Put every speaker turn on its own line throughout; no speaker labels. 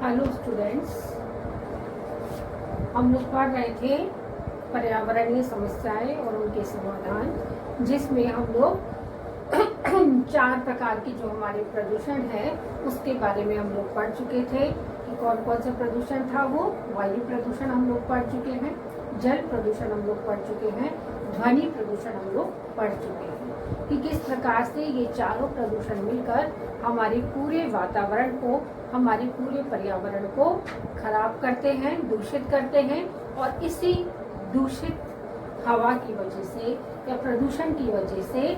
Hello students, हम लोग पढ़ रहे थे पर्यावरणीय समस्याएं और उनके समाधान, जिसमें हम लोग 4 प्रकार की जो हमारे प्रदूषण है उसके बारे में हम लोग पढ़ चुके थे कि कौन कौन सा प्रदूषण था। वो वायु प्रदूषण हम लोग पढ़ चुके हैं, जल प्रदूषण हम लोग पढ़ चुके हैं, ध्वनि प्रदूषण हम लोग पढ़ चुके हैं कि किस प्रकार से ये चारों प्रदूषण मिलकर हमारे पूरे वातावरण को, हमारे पूरे पर्यावरण को खराब करते हैं, दूषित करते हैं। और इसी दूषित हवा की वजह से या प्रदूषण की वजह से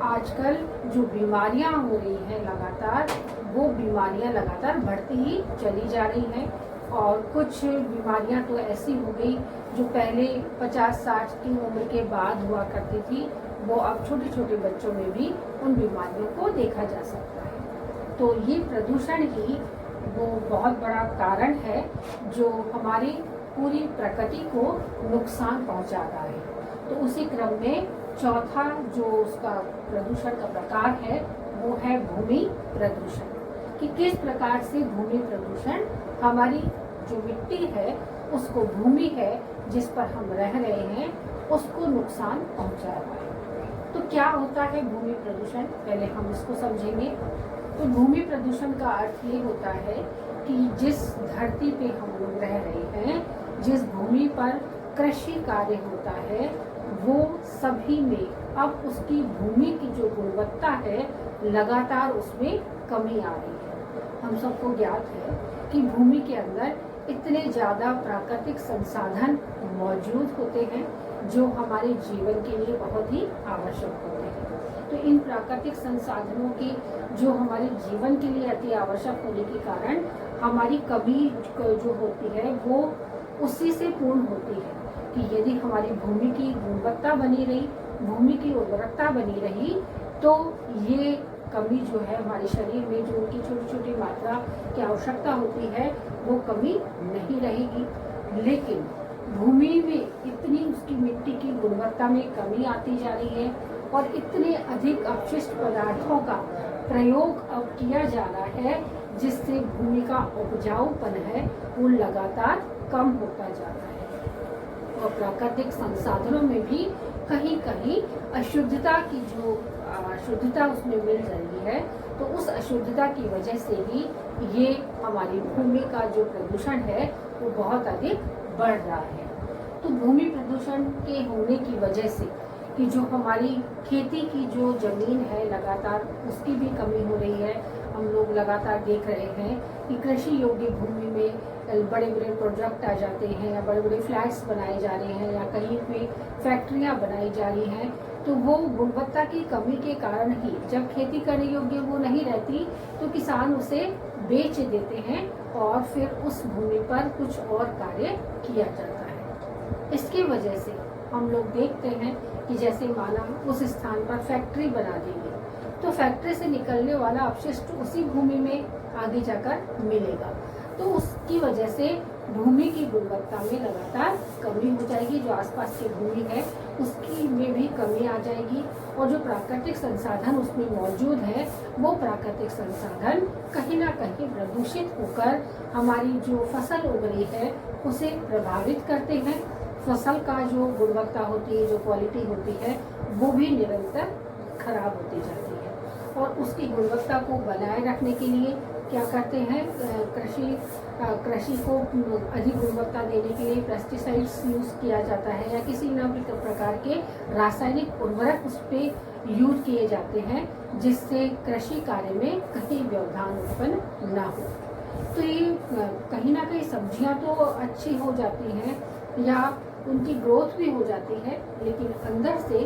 आजकल जो बीमारियां हो रही हैं लगातार, वो बीमारियां लगातार बढ़ती ही चली जा रही हैं। और कुछ बीमारियां तो ऐसी हो गई जो पहले 50-60 की उम्र के बाद हुआ करती थी, वो अब छोटे छोटे बच्चों में भी उन बीमारियों को देखा जा सकता है। तो ये प्रदूषण ही वो बहुत बड़ा कारण है जो हमारी पूरी प्रकृति को नुकसान पहुंचा रहा है। तो उसी क्रम में चौथा जो उसका प्रदूषण का प्रकार है वो है भूमि प्रदूषण। कि किस प्रकार से भूमि प्रदूषण हमारी जो मिट्टी है, उसको, भूमि है जिस पर हम रह रहे हैं, उसको नुकसान पहुंचा रहा है। तो क्या होता है भूमि प्रदूषण, पहले हम इसको समझेंगे। तो भूमि प्रदूषण का अर्थ ये होता है कि जिस धरती पे हम लोग रह रहे हैं, जिस भूमि पर कृषि कार्य होता है, वो सभी में अब उसकी भूमि की जो गुणवत्ता है लगातार उसमें कमी आ रही है। हम सबको ज्ञात है कि भूमि के अंदर इतने ज़्यादा प्राकृतिक संसाधन मौजूद होते हैं जो हमारे जीवन के लिए बहुत ही आवश्यक होते हैं। तो इन प्राकृतिक संसाधनों की जो हमारे जीवन के लिए अति आवश्यक होने के कारण हमारी कमी जो होती है वो उसी से पूर्ण होती है कि यदि हमारी भूमि की गुणवत्ता बनी रही, भूमि की उर्वरकता बनी रही, तो ये कमी जो है हमारे शरीर में जो उनकी छोटी छोटी मात्रा की आवश्यकता होती है वो कमी नहीं रहेगी। लेकिन भूमि में इतनी उसकी मिट्टी की गुणवत्ता में कमी आती जा रही है और इतने अधिक अपशिष्ट पदार्थों का प्रयोग अब किया जा रहा है जिससे भूमि का उपजाऊपन है वो लगातार कम होता जा रहा है। और प्राकृतिक संसाधनों में भी कहीं कहीं अशुद्धता की जो अशुद्धता उसमें मिल रही है, तो उस अशुद्धता की वजह से ही ये हमारी भूमि का जो प्रदूषण है वो बहुत अधिक बढ़ रहा है। तो भूमि प्रदूषण के होने की वजह से कि जो हमारी खेती की जो जमीन है लगातार उसकी भी कमी हो रही है। हम लोग लगातार देख रहे हैं कि कृषि योग्य भूमि में बड़े बड़े प्रोजेक्ट आ जाते हैं या बड़े बड़े फ्लैट्स बनाए जा रहे हैं या कहीं पे फैक्ट्रियां बनाई जा रही हैं। तो वो गुणवत्ता की कमी के कारण ही जब खेती करने योग्य वो नहीं रहती तो किसान उसे बेच देते हैं और फिर उस भूमि पर कुछ और कार्य किया जाता है। इसकी वजह से हम लोग देखते हैं कि जैसे माना उस स्थान पर फैक्ट्री बना देंगे तो फैक्ट्री से निकलने वाला अपशिष्ट उसी भूमि में आगे जाकर मिलेगा, तो उसकी वजह से भूमि की गुणवत्ता में लगातार कमी हो जाएगी। जो आसपास की भूमि है उसकी में भी कमी आ जाएगी और जो प्राकृतिक संसाधन उसमें मौजूद है वो प्राकृतिक संसाधन कहीं ना कहीं प्रदूषित होकर हमारी जो फसल उग रही है उसे प्रभावित करते हैं। फसल का जो गुणवत्ता होती है, जो क्वालिटी होती है, वो भी निरंतर खराब होती जाती है। और उसकी गुणवत्ता को बनाए रखने के लिए क्या करते हैं, कृषि को अधिक गुणवत्ता देने के लिए पेस्टिसाइड्स यूज़ किया जाता है या किसी न प्रकार के रासायनिक उर्वरक उस पर यूज किए जाते हैं जिससे कृषि कार्य में कहीं व्यवधान उत्पन्न ना हो। तो ये कहीं ना कहीं सब्जियां तो अच्छी हो जाती हैं या उनकी ग्रोथ भी हो जाती है, लेकिन अंदर से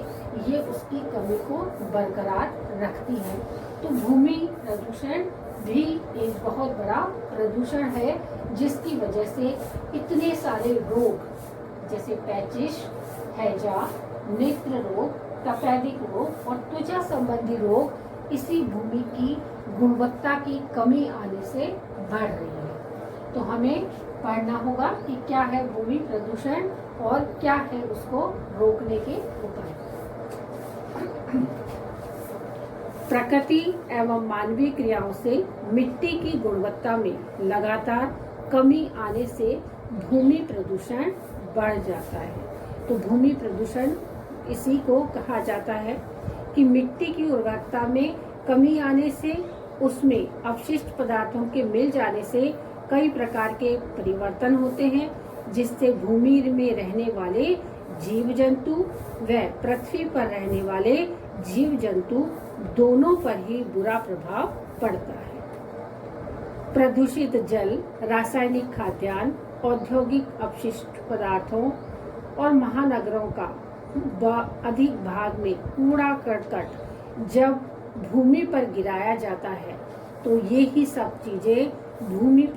ये उसकी कमी को बरकरार रखती है। तो भूमि प्रदूषण भी एक बहुत बड़ा प्रदूषण है जिसकी वजह से इतने सारे रोग जैसे पैचिश, हैजा, नेत्र रोग, तपेदिक रोग और त्वचा संबंधी रोग इसी भूमि की गुणवत्ता की कमी आने से बढ़ रही है। तो हमें पढ़ना होगा कि क्या है भूमि प्रदूषण और क्या है उसको रोकने के उपाय। प्रकृति एवं मानवीय क्रियाओं से मिट्टी की गुणवत्ता में लगातार कमी आने से भूमि प्रदूषण बढ़ जाता है। तो भूमि प्रदूषण इसी को कहा जाता है कि मिट्टी की उर्वरकता में कमी आने से, उसमें अपशिष्ट पदार्थों के मिल जाने से कई प्रकार के परिवर्तन होते हैं, जिससे भूमि में रहने वाले जीव जंतु व पृथ्वी पर रहने वाले जीव जंतु दोनों पर ही बुरा प्रभाव पड़ता है। प्रदूषित जल, रासायनिक खाद्यान्न, औद्योगिक अपशिष्ट पदार्थों और महानगरों का अधिक भाग में कूड़ा करकट जब भूमि पर गिराया जाता है, तो ये ही सब चीजें भूमि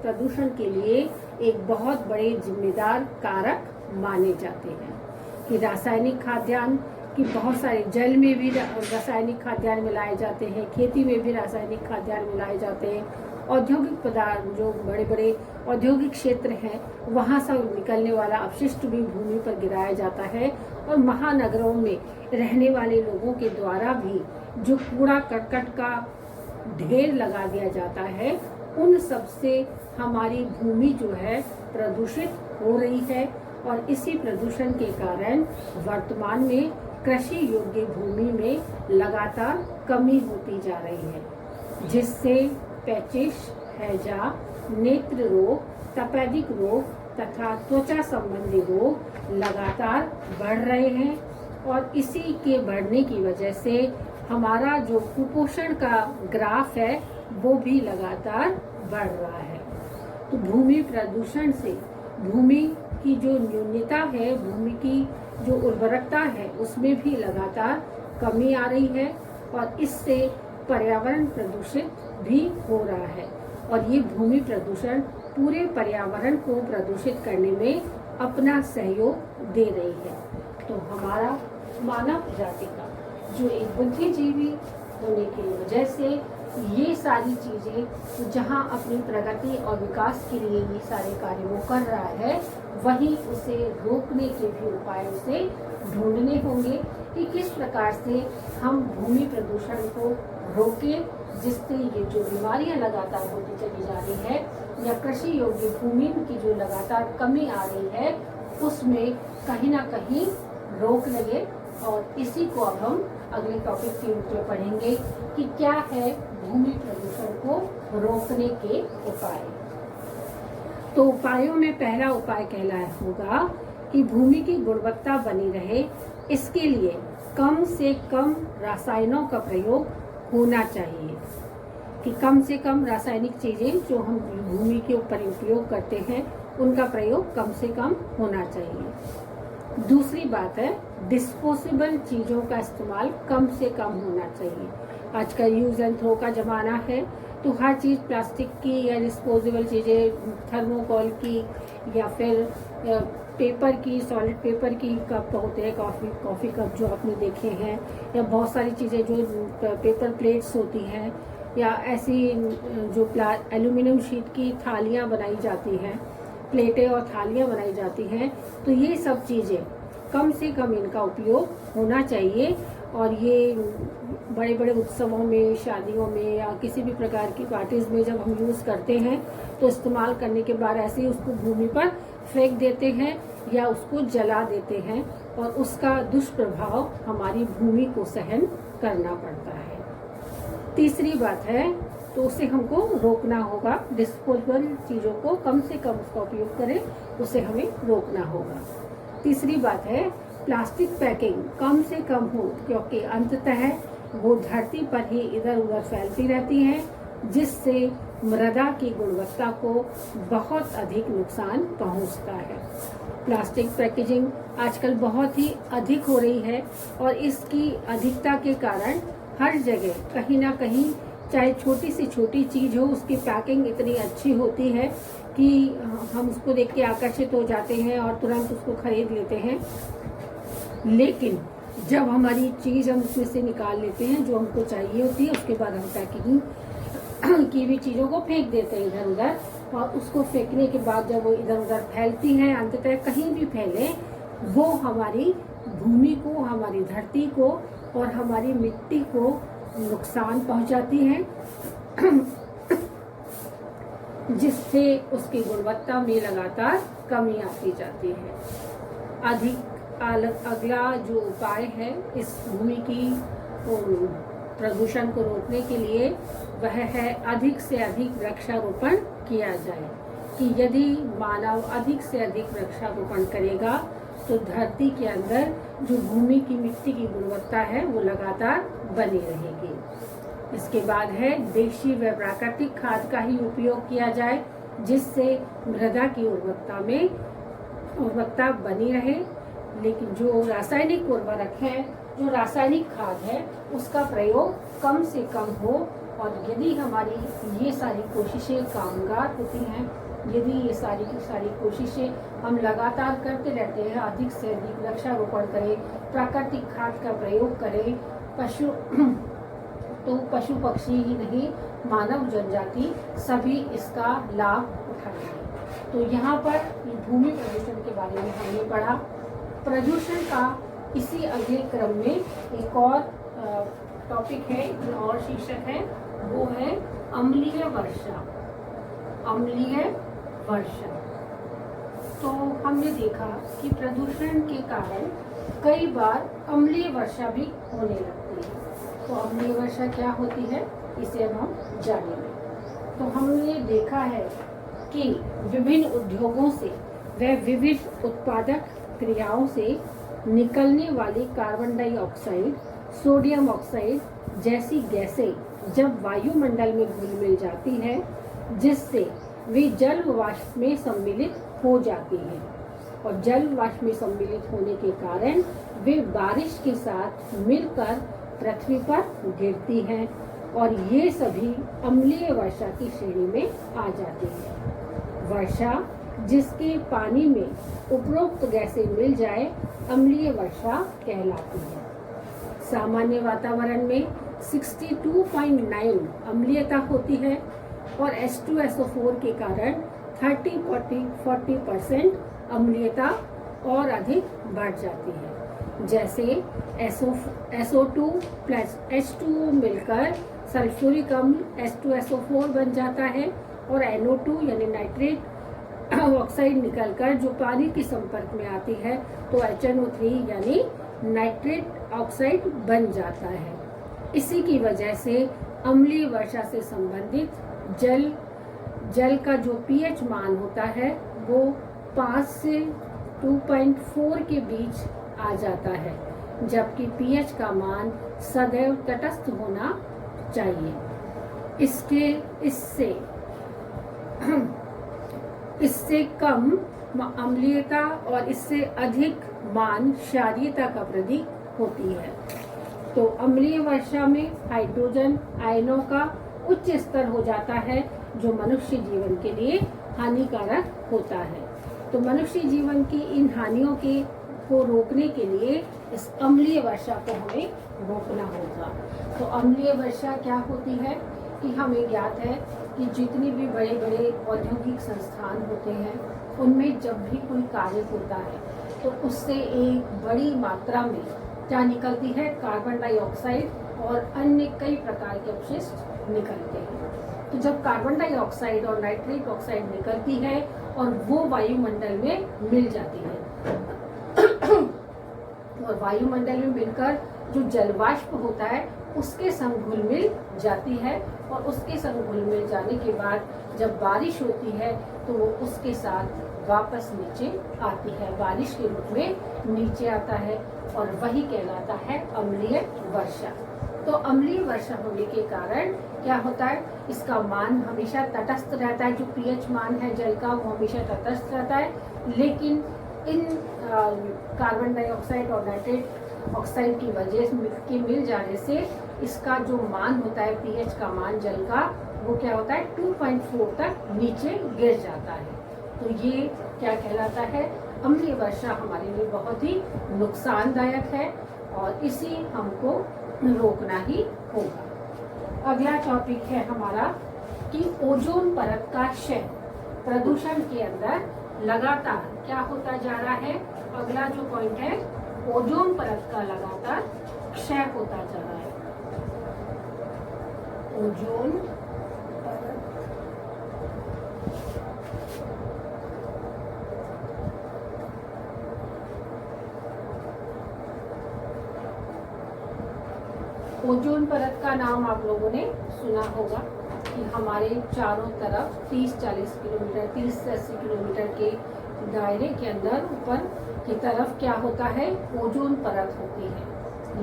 प्रदूषण के लिए एक बहुत बड़े जिम्मेदार कारक माने जाते हैं। कि रासायनिक खाद्यान्न कि बहुत सारे जल में भी रासायनिक खाद्यान्न मिलाए जाते हैं, खेती में भी रासायनिक खाद्यान्न मिलाए जाते हैं, औद्योगिक पदार्थ जो बड़े बड़े औद्योगिक क्षेत्र हैं वहाँ से निकलने वाला अपशिष्ट भी भूमि पर गिराया जाता है, और महानगरों में रहने वाले लोगों के द्वारा भी जो कूड़ा करकट का ढेर लगा दिया जाता है, उन सब से हमारी भूमि जो है प्रदूषित हो रही है। और इसी प्रदूषण के कारण वर्तमान में कृषि योग्य भूमि में लगातार कमी होती जा रही है, जिससे पेचिश, हैजा, नेत्र रोग, तपेदिक रोग तथा त्वचा संबंधी रोग लगातार बढ़ रहे हैं। और इसी के बढ़ने की वजह से हमारा जो कुपोषण का ग्राफ है वो भी लगातार बढ़ रहा है। तो भूमि प्रदूषण से भूमि की जो न्यूनता है, भूमि की जो उर्वरकता है, उसमें भी लगातार कमी आ रही है, और इससे पर्यावरण प्रदूषित भी हो रहा है। और ये भूमि प्रदूषण पूरे पर्यावरण को प्रदूषित करने में अपना सहयोग दे रही है। तो हमारा मानव जाति का जो एक बुद्धिजीवी होने की वजह से ये सारी चीज़ें जहाँ अपनी प्रगति और विकास के लिए ये सारे कार्य वो कर रहा है, वहीं उसे रोकने के भी उपाय उसे ढूंढने होंगे कि किस प्रकार से हम भूमि प्रदूषण को रोकें, जिससे ये जो बीमारियां लगातार होती चली जा रही है या कृषि योग्य भूमि की जो लगातार कमी आ रही है, उसमें कहीं ना कहीं रोक लगे। और इसी को अब हम अगले टॉपिक के रूप में पढ़ेंगे कि क्या है भूमि प्रदूषण को रोकने के उपाय। तो उपायों में पहला उपाय कहलाया होगा कि भूमि की गुणवत्ता बनी रहे, इसके लिए कम से कम रसायनों का प्रयोग होना चाहिए। कि कम से कम रासायनिक चीज़ें जो हम भूमि के ऊपर उपयोग करते हैं, उनका प्रयोग कम से कम होना चाहिए। दूसरी बात है, डिस्पोजेबल चीज़ों का इस्तेमाल कम से कम होना चाहिए। आजकल यूज़ एंड थ्रो का ज़माना है, तो हर चीज़ प्लास्टिक की या डिस्पोजेबल चीज़ें, थर्मोकोल की या फिर पेपर की, सॉलिड पेपर की कप होते हैं, कॉफ़ी कप जो आपने देखे हैं, या बहुत सारी चीज़ें जो पेपर प्लेट्स होती हैं, या ऐसी जो एल्यूमिनियम शीट की थालियाँ बनाई जाती हैं, प्लेटें और थालियाँ बनाई जाती हैं, तो ये सब चीज़ें कम से कम इनका उपयोग होना चाहिए। और ये बड़े बड़े उत्सवों में, शादियों में या किसी भी प्रकार की पार्टीज़ में जब हम यूज़ करते हैं, तो इस्तेमाल करने के बाद ऐसे ही उसको भूमि पर फेंक देते हैं या उसको जला देते हैं, और उसका दुष्प्रभाव हमारी भूमि को सहन करना पड़ता है। तीसरी बात है, तो उसे हमको रोकना होगा। डिस्पोजेबल चीज़ों को कम से कम उसका उपयोग करें, उसे हमें रोकना होगा। तीसरी बात है, प्लास्टिक पैकिंग कम से कम हो, क्योंकि अंततः वो धरती पर ही इधर उधर फैलती रहती हैं, जिससे मृदा की गुणवत्ता को बहुत अधिक नुकसान पहुंचता है। प्लास्टिक पैकेजिंग आजकल बहुत ही अधिक हो रही है, और इसकी अधिकता के कारण हर जगह कहीं ना कहीं, चाहे छोटी से छोटी चीज़ हो, उसकी पैकिंग इतनी अच्छी होती है कि हम उसको देख के आकर्षित हो जाते हैं और तुरंत उसको खरीद लेते हैं। लेकिन जब हमारी चीज़ हम उसमें से निकाल लेते हैं जो हमको चाहिए होती है, उसके बाद हम पैकिंग की भी चीज़ों को फेंक देते हैं इधर उधर, और उसको फेंकने के बाद जब वो इधर उधर फैलती हैं, अंततः कहीं भी फैले, वो हमारी भूमि को, हमारी धरती को और हमारी मिट्टी को नुकसान पहुंचाती हैं, जिससे उसकी गुणवत्ता में लगातार कमी आती जाती है। अगला जो उपाय है इस भूमि की प्रदूषण को रोकने के लिए वह है अधिक से अधिक वृक्षारोपण किया जाए। कि यदि मानव अधिक से अधिक वृक्षारोपण करेगा तो धरती के अंदर जो भूमि की मिट्टी की गुणवत्ता है वो लगातार बनी रहेगी। इसके बाद है देशी व प्राकृतिक खाद का ही उपयोग किया जाए, जिससे मृदा की उर्वरता बनी रहे। लेकिन जो रासायनिक उर्वरक है, जो रासायनिक खाद है, उसका प्रयोग कम से कम हो। और यदि हमारी ये सारी कोशिशें कामगार होती हैं, यदि ये सारी की सारी कोशिशें हम लगातार करते रहते हैं, अधिक से अधिक वृक्षारोपण करें, प्राकृतिक खाद का प्रयोग करें, पशु पक्षी ही नहीं मानव जनजाति सभी इसका लाभ उठाएंगे। तो यहाँ पर भूमि प्रदूषण के बारे में हमने पढ़ा। प्रदूषण का इसी अगले क्रम में एक और टॉपिक है, जो और शीर्षक है, वो है अम्लीय वर्षा। अम्लीय वर्षा। तो हमने देखा कि प्रदूषण के कारण कई बार अम्लीय वर्षा भी होने लगती है। तो अम्लीय वर्षा क्या होती है, इसे अब हम जानेंगे। तो हमने देखा है कि विभिन्न उद्योगों से व विविध उत्पादक क्रियाओं से निकलने वाली कार्बन डाइऑक्साइड, सोडियम ऑक्साइड जैसी गैसें जब वायुमंडल में घुल मिल जाती है, जिससे वे जल वाष्प में सम्मिलित हो जाती हैं। और जल वाष्प में सम्मिलित होने के कारण वे बारिश के साथ मिलकर पृथ्वी पर गिरती हैं और ये सभी अम्लीय वर्षा की श्रेणी में आ जाती है। वर्षा जिसके पानी में उपरोक्त गैसें मिल जाए, अम्लीय वर्षा कहलाती है। सामान्य वातावरण में 62.9 अम्लीयता होती है और H2SO4 के कारण 30-40% अम्लीयता और अधिक बढ़ जाती है। जैसे SO2 प्लस H2O मिलकर सल्फ्यूरिक अम्ल H2SO4 बन जाता है और NO2 यानी नाइट्रेट ऑक्साइड निकलकर जो पानी के संपर्क में आती है तो HNO3 यानी नाइट्रेट ऑक्साइड बन जाता है। इसी की वजह से अम्लीय वर्षा से संबंधित जल का जो pH मान होता है वो 5 से 2.4 के बीच आ जाता है, जबकि pH का मान सदैव तटस्थ होना चाहिए। इससे कम अम्लीयता और इससे अधिक मान क्षारीयता का प्रतीक होती है। तो अम्लीय वर्षा में हाइड्रोजन आयनों का उच्च स्तर हो जाता है, जो मनुष्य जीवन के लिए हानिकारक होता है। तो मनुष्य जीवन की इन हानियों को रोकने के लिए इस अम्लीय वर्षा को हमें रोकना होगा। तो अम्लीय वर्षा क्या होती है कि हमें ज्ञात है कि जितनी भी बड़े बड़े औद्योगिक संस्थान होते हैं, उनमें जब भी कोई कार्य होता है तो उससे एक बड़ी मात्रा में क्या निकलती है, कार्बन डाइऑक्साइड और अन्य कई प्रकार के अपशिष्ट निकलते हैं। तो जब कार्बन डाइऑक्साइड और नाइट्रिक ऑक्साइड निकलती है और वो वायुमंडल में मिल जाती है और वायुमंडल में मिलकर जो जलवाष्प होता है उसके संग घुल मिल जाती है और उसके संग घुल मिल जाने के बाद जब बारिश होती है तो वो उसके साथ वापस नीचे आती है, बारिश के रूप में नीचे आता है और वही कहलाता है अम्लीय वर्षा। तो अम्लीय वर्षा होने के कारण क्या होता है, इसका मान हमेशा तटस्थ रहता है। जो pH मान है जल का वो हमेशा तटस्थ रहता है, लेकिन इन कार्बन डाइऑक्साइड और नाइट्रेट ऑक्साइड की वजह के मिल जाने से इसका जो मान होता है pH का मान जल का, वो क्या होता है 2.4 तक नीचे गिर जाता है। तो ये क्या कहलाता है, अम्लीय वर्षा हमारे लिए बहुत ही नुकसानदायक है और इसी हमको रोकना ही होगा। अगला टॉपिक है हमारा कि ओजोन परत का क्षय प्रदूषण के अंदर लगातार क्या होता जा रहा है। अगला जो पॉइंट है, ओजोन परत का लगातार क्षय होता जा रहा है। ओजोन ओजोन परत का नाम आप लोगों ने सुना होगा कि हमारे चारों तरफ 30-40 किलोमीटर 30 से 80 किलोमीटर के दायरे के अंदर ऊपर की तरफ क्या होता है, ओजोन परत होती है।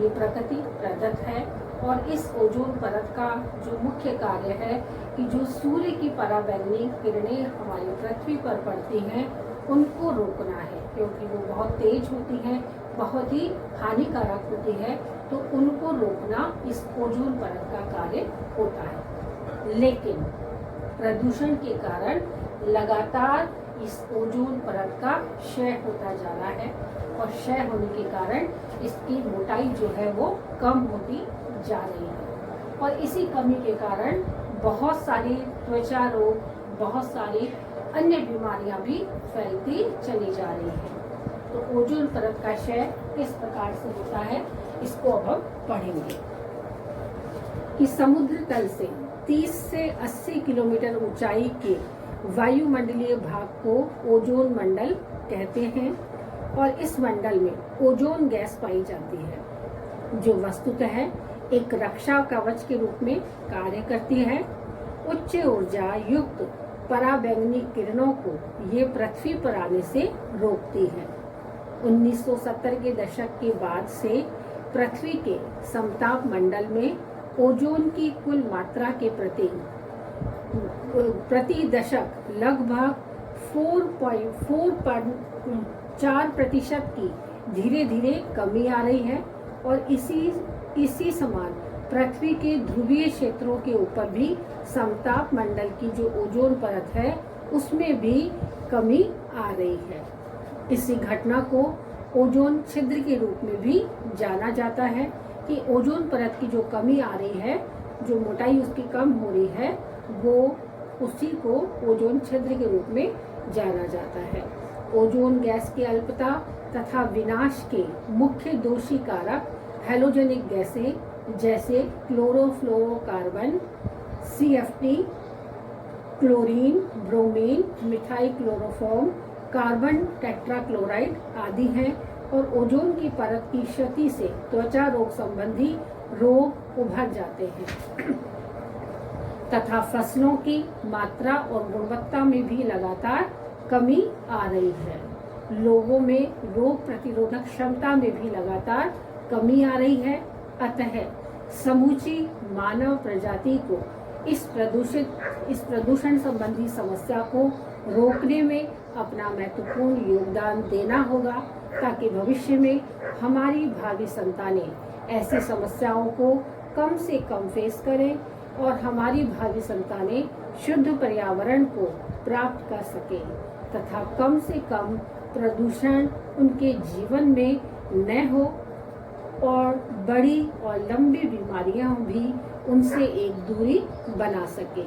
ये प्रकृति प्रदत्त है और इस ओजोन परत का जो मुख्य कार्य है कि जो सूर्य की पराबैंगनी किरणें हमारी पृथ्वी पर पड़ती हैं उनको रोकना है, क्योंकि वो बहुत तेज होती हैं, बहुत ही हानिकारक होती है, तो उनको रोकना इस ओजोन परत का कार्य होता है। लेकिन प्रदूषण के कारण लगातार इस ओजोन परत का क्षय होता जा रहा है और क्षय होने के कारण इसकी मोटाई जो है वो कम होती जा रही है और इसी कमी के कारण बहुत सारी त्वचा रोग, बहुत सारी अन्य बीमारियां भी फैलती चली जा रही हैं। तो ओजोन परत का क्षय किस प्रकार से होता है इसको अब हम पढ़ेंगे कि समुद्र तल से 30 से 80 किलोमीटर ऊंचाई के वायुमंडलीय भाग को ओजोन मंडल कहते हैं और इस मंडल में ओजोन गैस पाई जाती है जो वस्तुतः एक रक्षा कवच के रूप में कार्य करती है। उच्च ऊर्जा युक्त पराबैंगनी किरणों को ये पृथ्वी पर आने से रोकती है। 1970 के दशक के बाद से पृथ्वी के समताप मंडल में ओजोन की कुल मात्रा के प्रति दशक लगभग 4.4% की धीरे धीरे कमी आ रही है और इसी समान पृथ्वी के ध्रुवीय क्षेत्रों के ऊपर भी समताप मंडल की जो ओजोन परत है उसमें भी कमी आ रही है। इसी घटना को ओजोन छिद्र के रूप में भी जाना जाता है कि ओजोन परत की जो कमी आ रही है, जो मोटाई उसकी कम हो रही है, वो उसी को ओजोन छिद्र के रूप में जाना जाता है। ओजोन गैस की अल्पता तथा विनाश के मुख्य दोषी कारक हैलोजेनिक गैसें जैसे chlorofluorocarbon, CFT, chlorine, bromine, methyl chloroform, carbon tetrachloride आदि हैं और ओजोन की परत की क्षति से त्वचा रोग संबंधी रोग उभर जाते हैं तथा फसलों की मात्रा और गुणवत्ता में भी लगातार कमी आ रही है। लोगों में रोग प्रतिरोधक क्षमता में भी लगातार कमी आ रही है। अतः समूची मानव प्रजाति को इस प्रदूषण संबंधी समस्या को रोकने में अपना महत्वपूर्ण योगदान देना होगा ताकि भविष्य में हमारी भावी संतानें ऐसी समस्याओं को कम से कम फेस करें और हमारी भावी संतानें शुद्ध पर्यावरण को प्राप्त कर सकें तथा कम से कम प्रदूषण उनके जीवन में न हो और बड़ी और लंबी बीमारियां भी उनसे एक दूरी बना सके।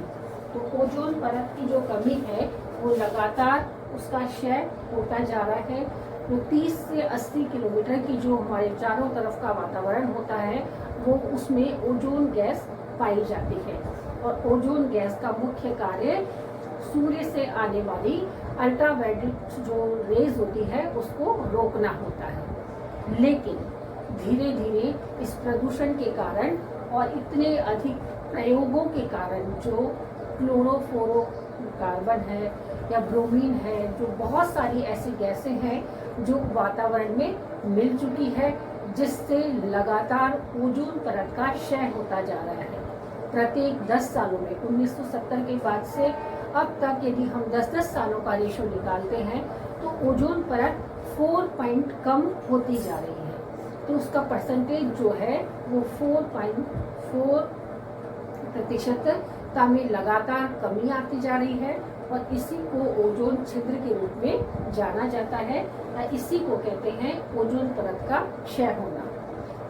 तो ओजोन परत की जो कमी है वो लगातार उसका क्षय होता जा रहा है। तो 30 से 80 किलोमीटर की जो हमारे चारों तरफ का वातावरण होता है वो उसमें ओजोन गैस पाई जाती है और ओजोन गैस का मुख्य कार्य सूर्य से आने वाली अल्ट्रावायलेट जो रेज होती है उसको रोकना होता है। लेकिन धीरे धीरे इस प्रदूषण के कारण और इतने अधिक प्रयोगों के कारण जो क्लोरोफ्लोरोकार्बन है या ब्रोमीन है, जो बहुत सारी ऐसी गैसें हैं जो वातावरण में मिल चुकी है जिससे लगातार ओजोन परत का क्षय होता जा रहा है। प्रत्येक 10 सालों में 1970 के बाद से अब तक यदि हम 10-10 सालों का रेशो निकालते हैं तो ओजोन परत 4 पॉइंट कम होती जा रही है। तो उसका परसेंटेज जो है वो 4.4% में लगातार कमी आती जा रही है और इसी को ओजोन छिद्र के रूप में जाना जाता है। इसी को कहते हैं ओजोन परत का क्षय होना।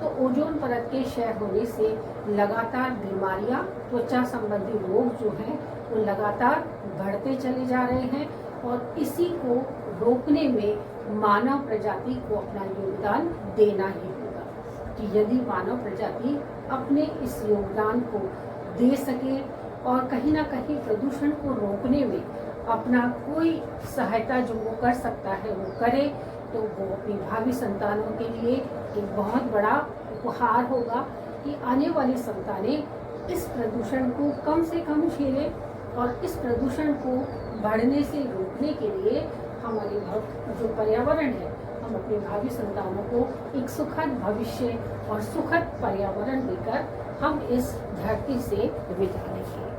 तो ओजोन परत के क्षय होने से लगातार बीमारियां, त्वचा संबंधी रोग जो हैं वो लगातार बढ़ते चले जा रहे हैं और इसी को रोकने में मानव प्रजाति को अपना योगदान देना ही होगा कि यदि मानव प्रजाति अपने इस योगदान को दे सके और कहीं ना कहीं प्रदूषण को रोकने में अपना कोई सहायता जो वो कर सकता है वो करे, तो वो अपनी भावी संतानों के लिए एक बहुत बड़ा उपहार होगा कि आने वाली संतानें इस प्रदूषण को कम से कम झेलें और इस प्रदूषण को बढ़ने से रोकने के लिए हमारे जो पर्यावरण है, हम अपने भावी संतानों को एक सुखद भविष्य और सुखद पर्यावरण देकर हम इस धरती से विदा लेंगे।